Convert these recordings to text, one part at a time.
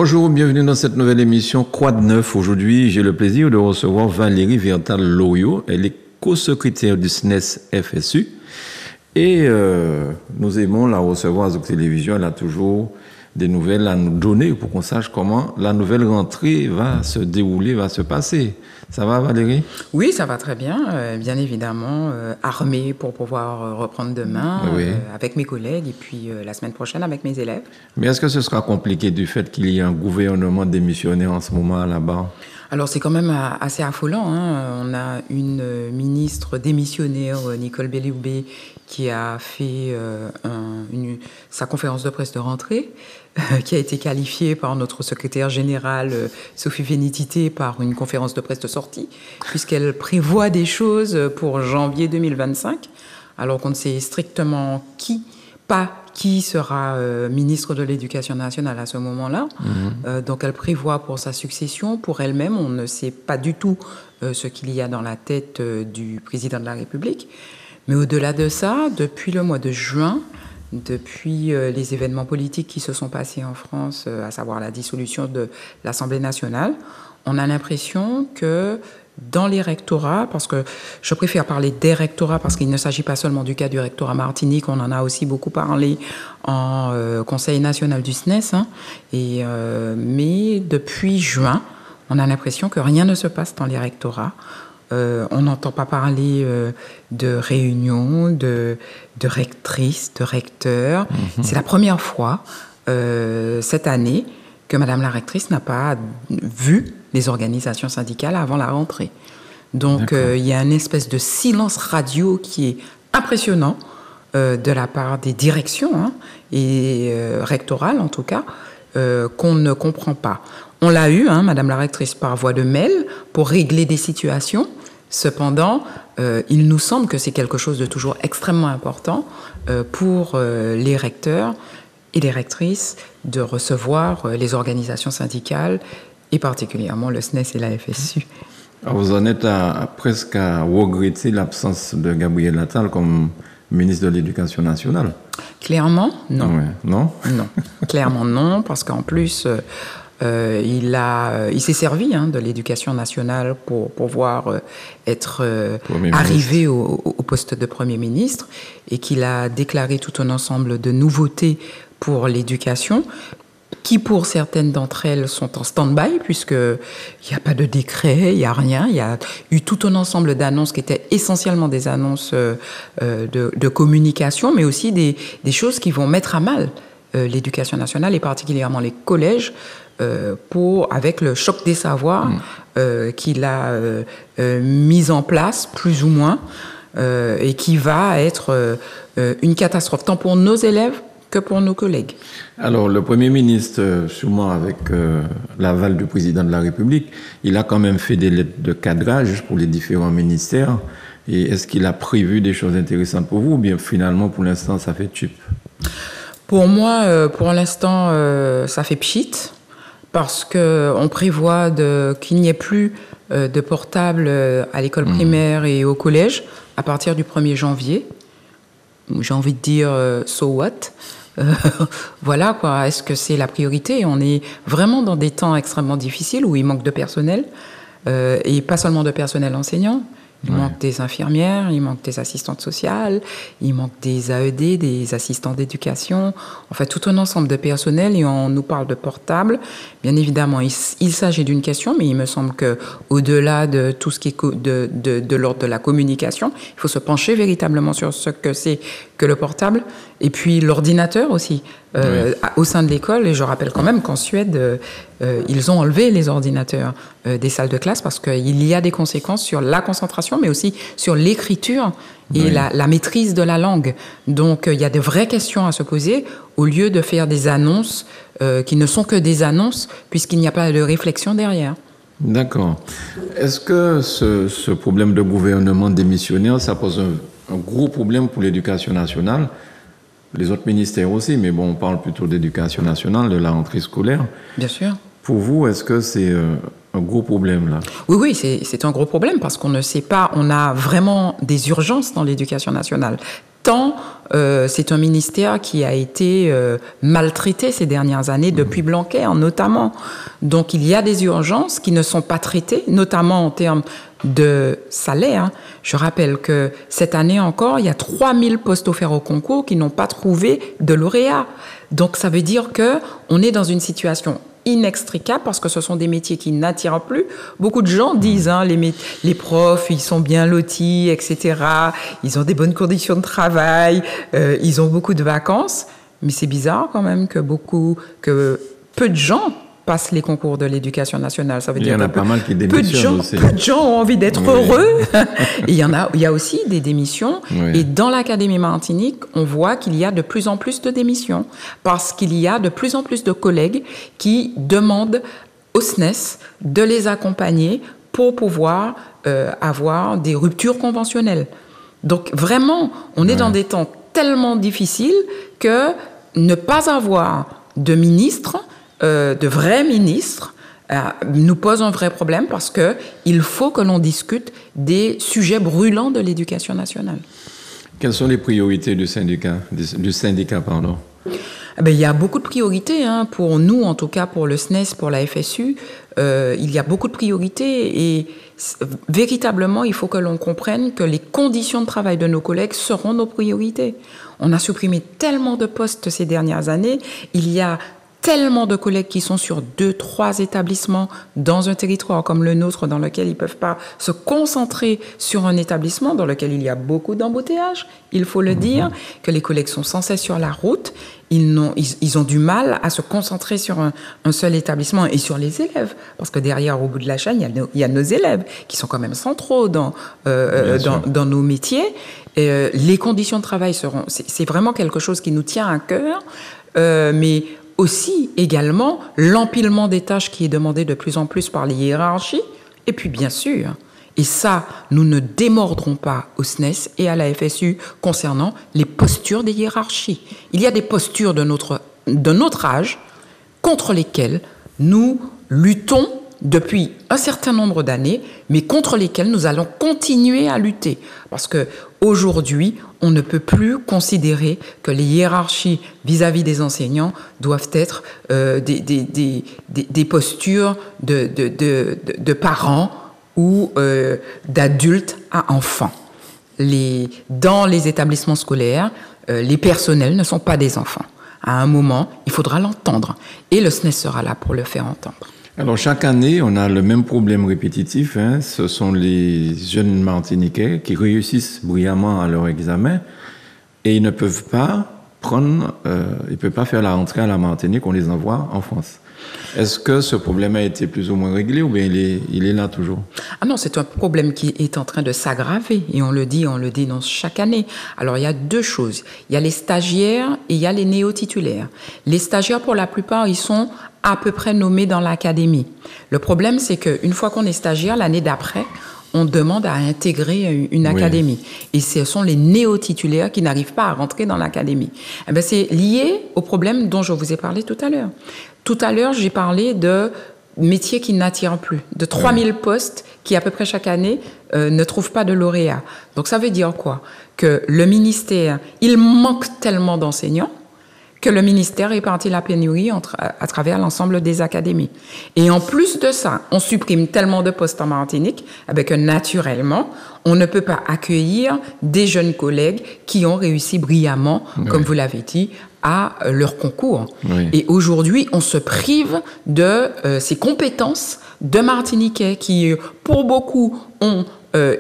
Bonjour, bienvenue dans cette nouvelle émission Quoi de neuf. Aujourd'hui, j'ai le plaisir de recevoir Valérie Virtal-Loriot. Elle est co-secrétaire du SNES FSU. Et nous aimons la recevoir à Zouk Télévision. Elle a toujours des nouvelles à nous donner pour qu'on sache comment la nouvelle rentrée va se dérouler, va se passer. Ça va, Valérie? Oui, ça va très bien. Bien évidemment, armée pour pouvoir reprendre demain avec mes collègues et puis la semaine prochaine avec mes élèves. Mais est-ce que ce sera compliqué du fait qu'il y ait un gouvernement démissionnaire en ce moment là-bas? Alors, c'est quand même assez affolant, hein. On a une ministre démissionnaire, Nicole Belloubet, qui a fait sa conférence de presse de rentrée, qui a été qualifiée par notre secrétaire générale, Sophie Vénétité, par une conférence de presse de sortie, puisqu'elle prévoit des choses pour janvier 2025, alors qu'on ne sait strictement qui sera ministre de l'Éducation nationale à ce moment-là. Donc elle prévoit pour sa succession, pour elle-même. On ne sait pas du tout ce qu'il y a dans la tête du président de la République. Mais au-delà de ça, depuis le mois de juin, depuis les événements politiques qui se sont passés en France, à savoir la dissolution de l'Assemblée nationale, on a l'impression que dans les rectorats, parce que je préfère parler des rectorats parce qu'il ne s'agit pas seulement du cas du rectorat Martinique, on en a aussi beaucoup parlé en Conseil national du SNES, hein, mais depuis juin, on a l'impression que rien ne se passe dans les rectorats. On n'entend pas parler de réunions, de rectrices, de recteurs. C'est la première fois cette année que Madame la rectrice n'a pas vu les organisations syndicales avant la rentrée. Donc, il y a une espèce de silence radio qui est impressionnant de la part des directions, hein, et rectorales en tout cas, qu'on ne comprend pas. On l'a eu, hein, Madame la rectrice, par voie de mail pour régler des situations. Cependant, il nous semble que c'est quelque chose de toujours extrêmement important pour les recteurs et les rectrices de recevoir les organisations syndicales, et particulièrement le SNES et la FSU. Alors vous en êtes presque à regretter l'absence de Gabriel Attal comme ministre de l'Éducation nationale? Clairement, non. Ouais. Non? Non. Clairement, non, parce qu'en plus, il s'est servi, hein, de l'Éducation nationale pour pouvoir être arrivé au poste de Premier ministre, et qu'il a déclaré tout un ensemble de nouveautés pour l'éducation, qui pour certaines d'entre elles sont en stand-by, puisqu'il n'y a pas de décret, il n'y a rien. Il y a eu tout un ensemble d'annonces qui étaient essentiellement des annonces de communication, mais aussi des choses qui vont mettre à mal l'éducation nationale, et particulièrement les collèges, avec le choc des savoirs qu'il a mis en place, plus ou moins, et qui va être une catastrophe, tant pour nos élèves que pour nos collègues. Alors, le Premier ministre, sûrement avec l'aval du président de la République, il a quand même fait des lettres de cadrage pour les différents ministères. Et est-ce qu'il a prévu des choses intéressantes pour vous, ou bien finalement, pour l'instant, ça fait tchup? Pour moi, pour l'instant, ça fait pchit, parce qu'on prévoit qu'il n'y ait plus de portable à l'école primaire et au collège à partir du 1er janvier. J'ai envie de dire so what? Voilà, quoi. Est-ce que c'est la priorité? On est vraiment dans des temps extrêmement difficiles où il manque de personnel, et pas seulement de personnel enseignant. Il manque des infirmières, il manque des assistantes sociales, il manque des AED, des assistants d'éducation, en fait tout un ensemble de personnel, et on nous parle de portable. Bien évidemment, il s'agit d'une question, mais il me semble qu'au-delà de tout ce qui est de l'ordre de la communication, il faut se pencher véritablement sur ce que c'est que le portable, et puis l'ordinateur aussi, au sein de l'école. Et je rappelle quand même qu'en Suède, ils ont enlevé les ordinateurs des salles de classe, parce qu'il y a des conséquences sur la concentration, mais aussi sur l'écriture et la maîtrise de la langue. Donc, il y a de vraies questions à se poser, au lieu de faire des annonces qui ne sont que des annonces, puisqu'il n'y a pas de réflexion derrière. D'accord. Est-ce que ce problème de gouvernement démissionnaire, ça pose un gros problème pour l'éducation nationale? Les autres ministères aussi, mais bon, on parle plutôt d'éducation nationale, de la rentrée scolaire. Bien sûr. Pour vous, est-ce que c'est un gros problème, là? Oui, c'est un gros problème, parce qu'on ne sait pas, on a vraiment des urgences dans l'éducation nationale, tant c'est un ministère qui a été maltraité ces dernières années, depuis Blanquer notamment. Donc il y a des urgences qui ne sont pas traitées, notamment en termes de salaire. Je rappelle que cette année encore, il y a 3000 postes offerts au concours qui n'ont pas trouvé de lauréat. Donc ça veut dire qu'on est dans une situation inextricable parce que ce sont des métiers qui n'attirent plus. Beaucoup de gens disent, les profs, ils sont bien lotis, etc. Ils ont des bonnes conditions de travail, ils ont beaucoup de vacances. Mais c'est bizarre quand même que peu de gens passent les concours de l'éducation nationale. Ça veut dire il y en a pas mal qui démissionnent aussi. Peu de gens ont envie d'être heureux. Et il y a aussi des démissions. Oui. Et dans l'Académie Martinique, on voit qu'il y a de plus en plus de démissions parce qu'il y a de plus en plus de collègues qui demandent au SNES de les accompagner pour pouvoir avoir des ruptures conventionnelles. Donc vraiment, on est dans des temps tellement difficiles que ne pas avoir de ministre, de vrais ministres, nous pose un vrai problème parce qu'il faut que l'on discute des sujets brûlants de l'éducation nationale. Quelles sont les priorités du syndicat, Il y a beaucoup de priorités, pour nous, en tout cas pour le SNES, pour la FSU. Il y a beaucoup de priorités et véritablement, il faut que l'on comprenne que les conditions de travail de nos collègues seront nos priorités. On a supprimé tellement de postes ces dernières années. Il y a tellement de collègues qui sont sur 2-3 établissements dans un territoire comme le nôtre, dans lequel ils ne peuvent pas se concentrer sur un établissement dans lequel il y a beaucoup d'embouteillages, il faut le dire, que les collègues sont sans cesse sur la route, ils ont du mal à se concentrer sur un seul établissement et sur les élèves, parce que derrière, au bout de la chaîne, il y a nos élèves qui sont quand même centraux dans nos métiers. Les conditions de travail c'est vraiment quelque chose qui nous tient à cœur, mais aussi, également, l'empilement des tâches qui est demandé de plus en plus par les hiérarchies. Et puis, bien sûr, et ça, nous ne démordrons pas au SNES et à la FSU concernant les postures des hiérarchies. Il y a des postures de notre âge contre lesquelles nous luttons depuis un certain nombre d'années, mais contre lesquelles nous allons continuer à lutter. Parce qu'aujourd'hui, on ne peut plus considérer que les hiérarchies vis-à-vis des enseignants doivent être des postures de parents ou d'adultes à enfants. Dans les établissements scolaires, les personnels ne sont pas des enfants. À un moment, il faudra l'entendre. Et le SNES sera là pour le faire entendre. Alors, chaque année, on a le même problème répétitif. Ce sont les jeunes Martiniquais qui réussissent brillamment à leur examen et ils ne peuvent pas faire la rentrée à la Martinique, on les envoie en France. Est-ce que ce problème a été plus ou moins réglé ou bien il est là toujours? Ah non, c'est un problème qui est en train de s'aggraver et on le dénonce chaque année. Alors, il y a deux choses. Il y a les stagiaires et il y a les néo-titulaires. Les stagiaires, pour la plupart, ils sont à peu près nommés dans l'académie. Le problème, c'est qu'une fois qu'on est stagiaire, l'année d'après, on demande à intégrer une académie. Et ce sont les néo-titulaires qui n'arrivent pas à rentrer dans l'académie. C'est lié au problème dont je vous ai parlé tout à l'heure. Tout à l'heure, j'ai parlé de métiers qui n'attirent plus, de 3000 postes qui, à peu près chaque année, ne trouvent pas de lauréats. Donc, ça veut dire quoi? Que le ministère, il manque tellement d'enseignants que le ministère répartit la pénurie à travers l'ensemble des académies. Et en plus de ça, on supprime tellement de postes en Martinique que naturellement, on ne peut pas accueillir des jeunes collègues qui ont réussi brillamment, comme vous l'avez dit, à leur concours. Oui. Et aujourd'hui, on se prive de ces compétences de Martiniquais qui, pour beaucoup, ont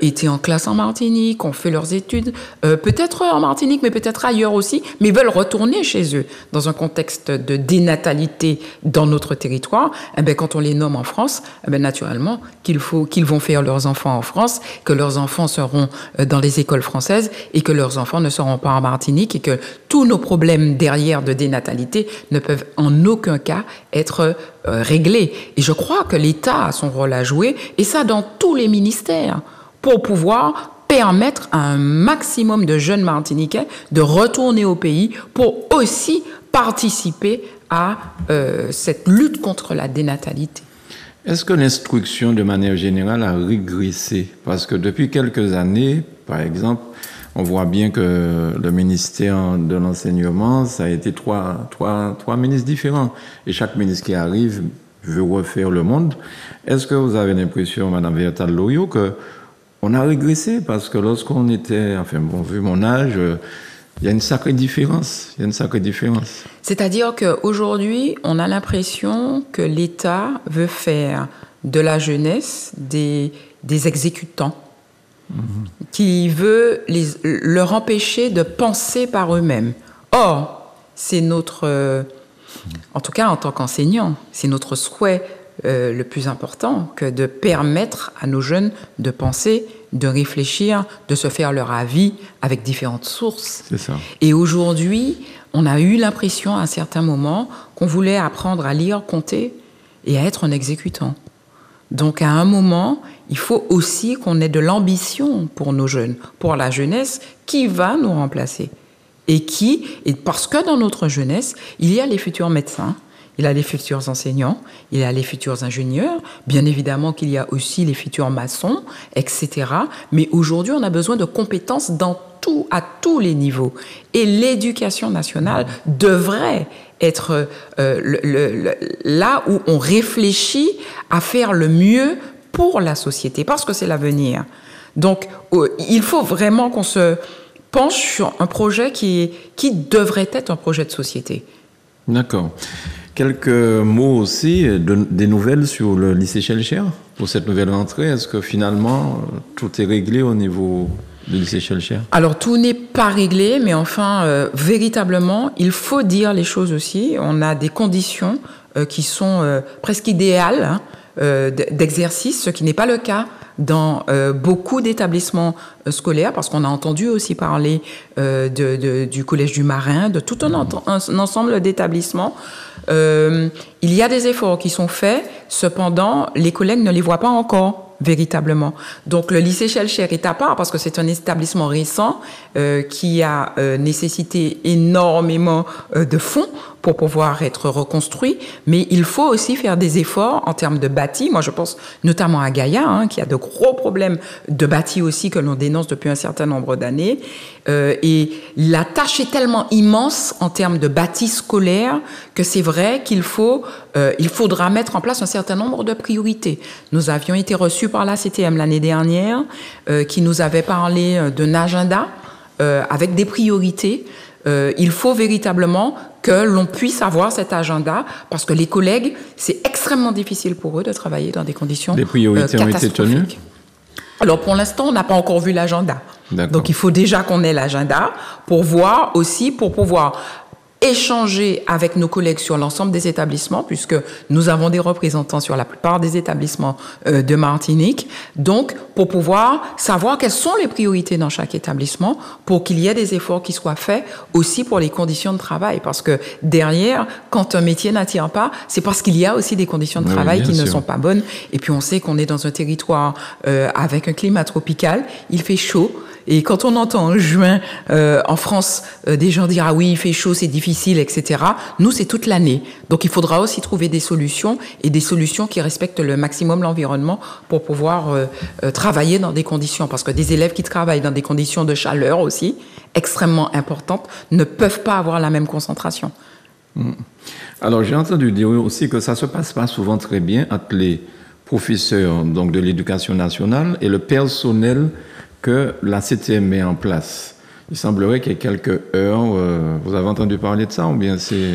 été en classe en Martinique, ont fait leurs études, peut-être en Martinique, mais peut-être ailleurs aussi, mais veulent retourner chez eux dans un contexte de dénatalité dans notre territoire. Quand on les nomme en France, naturellement, qu'ils vont faire leurs enfants en France, que leurs enfants seront dans les écoles françaises et que leurs enfants ne seront pas en Martinique et que tous nos problèmes derrière de dénatalité ne peuvent en aucun cas être réglés. Et je crois que l'État a son rôle à jouer, et ça dans tous les ministères, pour pouvoir permettre à un maximum de jeunes Martiniquais de retourner au pays pour aussi participer à cette lutte contre la dénatalité. Est-ce que l'instruction, de manière générale, a régressé? Parce que depuis quelques années, par exemple, On voit bien que le ministère de l'enseignement, ça a été trois ministres différents. Et chaque ministre qui arrive veut refaire le monde. Est-ce que vous avez l'impression, Madame Vértal Loriot, qu'on a régressé? Parce que lorsqu'on était, enfin bon, vu mon âge, il y a une sacrée différence. C'est-à-dire qu'aujourd'hui, on a l'impression que l'État veut faire de la jeunesse des exécutants, qui veut leur empêcher de penser par eux-mêmes. Or, c'est notre, en tout cas en tant qu'enseignant, c'est notre souhait le plus important que de permettre à nos jeunes de penser, de réfléchir, de se faire leur avis avec différentes sources. C'est ça. Et aujourd'hui, on a eu l'impression à un certain moment qu'on voulait apprendre à lire, compter et à être un exécutant. Donc à un moment, il faut aussi qu'on ait de l'ambition pour nos jeunes, pour la jeunesse qui va nous remplacer. Et parce que dans notre jeunesse, il y a les futurs médecins, il y a les futurs enseignants, il y a les futurs ingénieurs, bien évidemment qu'il y a aussi les futurs maçons, etc. Mais aujourd'hui, on a besoin de compétences à tous les niveaux. Et l'éducation nationale devrait être là où on réfléchit à faire le mieux pour la société, parce que c'est l'avenir. Donc, il faut vraiment qu'on se penche sur un projet qui devrait être un projet de société. D'accord. Quelques mots aussi, des nouvelles sur le lycée Schellcher pour cette nouvelle rentrée. Est-ce que finalement, tout est réglé au niveau du lycée Schellcher? Alors, tout n'est pas réglé, mais enfin, véritablement, il faut dire les choses aussi. On a des conditions qui sont presque idéales d'exercice, ce qui n'est pas le cas dans beaucoup d'établissements scolaires, parce qu'on a entendu aussi parler du Collège du Marin, de tout un ensemble d'établissements. Il y a des efforts qui sont faits, cependant, les collègues ne les voient pas encore véritablement. Donc, le lycée Schellcher est à part parce que c'est un établissement récent qui a nécessité énormément de fonds pour pouvoir être reconstruit, mais il faut aussi faire des efforts en termes de bâti. Moi, je pense notamment à Gaïa, qui a de gros problèmes de bâti aussi que l'on dénonce depuis un certain nombre d'années. Et la tâche est tellement immense en termes de bâti scolaire que c'est vrai qu'il faudra mettre en place un certain nombre de priorités. Nous avions été reçus par la CTM l'année dernière, qui nous avait parlé d'un agenda avec des priorités. Il faut véritablement que l'on puisse avoir cet agenda, parce que les collègues, c'est extrêmement difficile pour eux de travailler dans des conditions catastrophiques. Les priorités ont été tenues? Alors, pour l'instant, on n'a pas encore vu l'agenda. Donc, il faut déjà qu'on ait l'agenda pour pouvoir échanger avec nos collègues sur l'ensemble des établissements, puisque nous avons des représentants sur la plupart des établissements de Martinique. Donc, pour pouvoir savoir quelles sont les priorités dans chaque établissement, pour qu'il y ait des efforts qui soient faits aussi pour les conditions de travail. Parce que derrière, quand un métier n'attire pas, c'est parce qu'il y a aussi des conditions de travail qui ne sont pas bonnes. Et puis, on sait qu'on est dans un territoire avec un climat tropical, il fait chaud. Et quand on entend en juin, en France, des gens dire « Ah oui, il fait chaud, c'est difficile, etc. » Nous, c'est toute l'année. Donc, il faudra aussi trouver des solutions, et des solutions qui respectent le maximum l'environnement pour pouvoir travailler dans des conditions. Parce que des élèves qui travaillent dans des conditions de chaleur aussi, extrêmement importantes, ne peuvent pas avoir la même concentration. Alors, j'ai entendu dire aussi que ça ne se passe pas souvent très bien entre les professeurs donc, de l'éducation nationale et le personnel que la CTM met en place. Il semblerait qu'il y ait quelques heures. Vous avez entendu parler de ça ou bien c'est...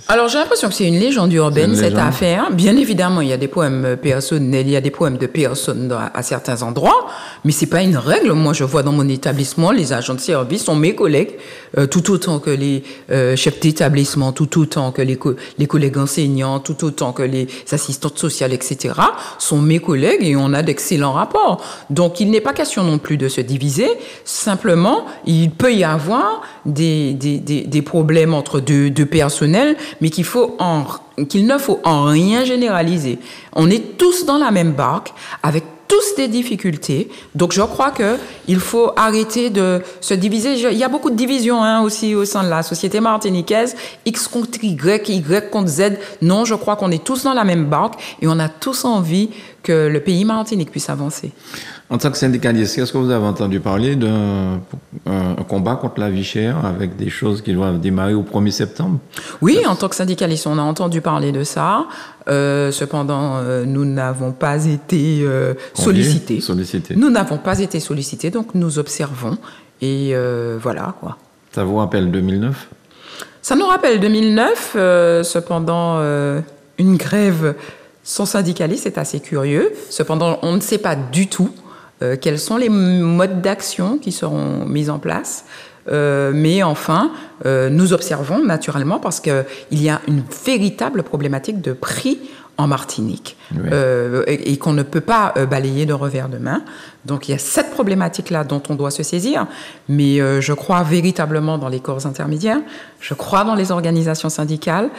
Alors, j'ai l'impression que c'est une légende urbaine, cette affaire. Bien évidemment, il y a des problèmes personnels, il y a des problèmes de personnes à certains endroits, mais c'est pas une règle. Moi, je vois dans mon établissement, les agents de service sont mes collègues, tout autant que les chefs d'établissement, tout autant que les collègues enseignants, tout autant que les assistantes sociales, etc., sont mes collègues et on a d'excellents rapports. Donc, il n'est pas question non plus de se diviser. Simplement, il peut y avoir des problèmes entre deux personnels, mais qu'il ne faut en rien généraliser. On est tous dans la même barque, avec tous des difficultés. Donc, je crois qu'il faut arrêter de se diviser. Il y a beaucoup de divisions aussi au sein de la société martiniquaise. X contre Y, Y contre Z. Non, je crois qu'on est tous dans la même barque et on a tous envie que le pays Martinique puisse avancer. En tant que syndicaliste, est-ce que vous avez entendu parler d'un combat contre la vie chère avec des choses qui doivent démarrer au 1er septembre? Oui, en tant que syndicaliste, on a entendu parler de ça. Cependant, nous n'avons pas été sollicités. Nous n'avons pas été sollicités, donc nous observons. Et voilà, quoi. Ça vous rappelle 2009? Ça nous rappelle 2009. Cependant, une grève sans syndicaliste est assez curieux. Cependant, on ne sait pas du tout quels sont les modes d'action qui seront mis en place. Mais enfin, nous observons naturellement parce qu'il y a une véritable problématique de prix en Martinique, oui. Et qu'on ne peut pas balayer de revers de main. Donc il y a cette problématique-là dont on doit se saisir, mais je crois véritablement dans les corps intermédiaires, je crois dans les organisations syndicales,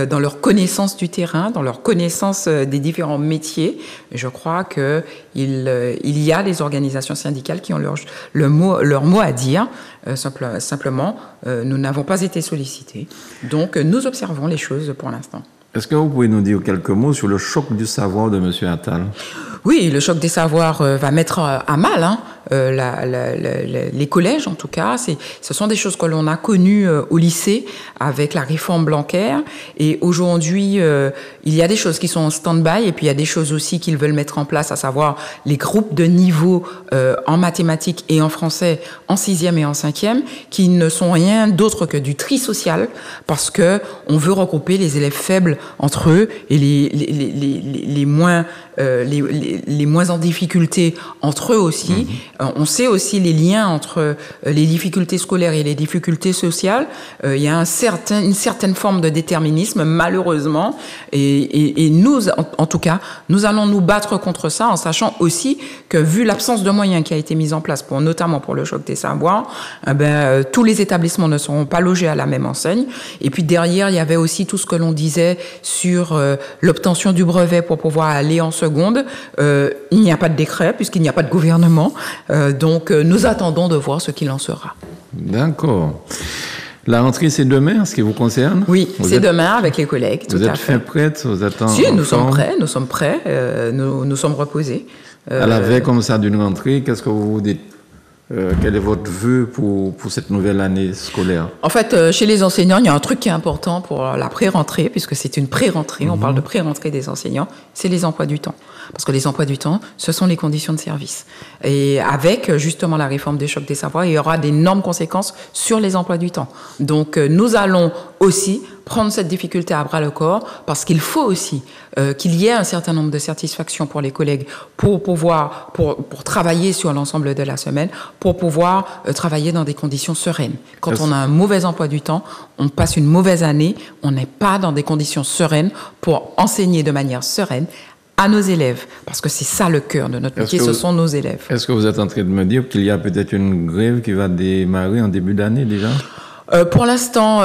dans leur connaissance du terrain, dans leur connaissance des différents métiers. Je crois qu'il y a des organisations syndicales qui ont leur mot à dire. Simplement, nous n'avons pas été sollicités. Donc nous observons les choses pour l'instant. Est-ce que vous pouvez nous dire quelques mots sur le choc du savoir de M. Attal? Oui, le choc des savoirs va mettre à mal les collèges, en tout cas. Ce sont des choses que l'on a connues au lycée avec la réforme Blanquer. Et aujourd'hui, il y a des choses qui sont en stand-by et puis il y a des choses aussi qu'ils veulent mettre en place, à savoir les groupes de niveau en mathématiques et en français en 6e et en 5e, qui ne sont rien d'autre que du tri social parce que on veut regrouper les élèves faibles entre eux et les moins en difficulté entre eux aussi. On sait aussi les liens entre les difficultés scolaires et les difficultés sociales. Il y a une certaine forme de déterminisme, malheureusement. Et nous, en tout cas, nous allons nous battre contre ça en sachant aussi que, vu l'absence de moyens qui a été mise en place, notamment pour le choc des savoirs, tous les établissements ne seront pas logés à la même enseigne. Et puis derrière, il y avait aussi tout ce que l'on disait sur l'obtention du brevet pour pouvoir aller en seconde. Il n'y a pas de décret puisqu'il n'y a pas de gouvernement. Donc, nous attendons de voir ce qu'il en sera. D'accord. La rentrée, c'est demain, en ce qui vous concerne? Oui, c'est demain avec les collègues. Vous êtes fin prête? Vous êtes en Si, nous sommes prêts, nous sommes reposés. À la veille comme ça d'une rentrée, qu'est-ce que vous vous dites? Quel est votre vœu pour cette nouvelle année scolaire? En fait, chez les enseignants, il y a un truc qui est important pour la pré-rentrée, puisque c'est une pré-rentrée, on parle de pré-rentrée des enseignants, c'est les emplois du temps. Parce que les emplois du temps, ce sont les conditions de service. Et avec, justement, la réforme des chocs des savoirs, il y aura d'énormes conséquences sur les emplois du temps. Donc, nous allons aussi prendre cette difficulté à bras le corps, parce qu'il faut aussi qu'il y ait un certain nombre de satisfactions pour les collègues pour travailler sur l'ensemble de la semaine, pour pouvoir travailler dans des conditions sereines. Quand on a un mauvais emploi du temps, on passe une mauvaise année, on n'est pas dans des conditions sereines pour enseigner de manière sereine à nos élèves, parce que c'est ça le cœur de notre métier, ce sont nos élèves. Est-ce que vous êtes en train de me dire qu'il y a peut-être une grève qui va démarrer en début d'année déjà? Pour l'instant,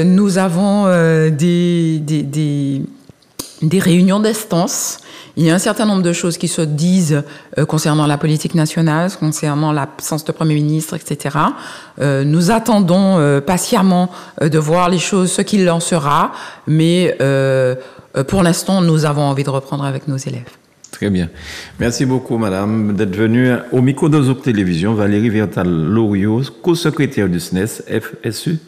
nous avons des réunions d'instances. Il y a un certain nombre de choses qui se disent concernant la politique nationale, concernant l'absence de Premier ministre, etc. Nous attendons patiemment de voir les choses, ce qu'il en sera, mais pour l'instant, nous avons envie de reprendre avec nos élèves. Très bien. Merci beaucoup, madame, d'être venue au micro de Zouk Télévision. Valérie Viertal-Loriot, co-secrétaire du SNES FSU.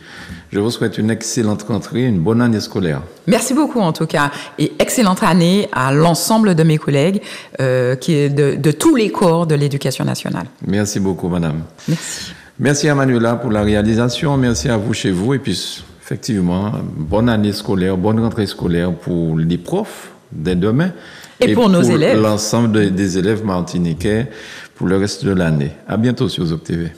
Je vous souhaite une excellente rentrée, une bonne année scolaire. Merci beaucoup, en tout cas, et excellente année à l'ensemble de mes collègues, de tous les corps de l'éducation nationale. Merci beaucoup, madame. Merci. Merci à Manuela pour la réalisation. Merci à vous chez vous. Et puis, effectivement, bonne année scolaire, bonne rentrée scolaire pour les profs dès demain. Et pour nos élèves. L'ensemble des élèves martiniquais pour le reste de l'année. À bientôt sur Zouk TV.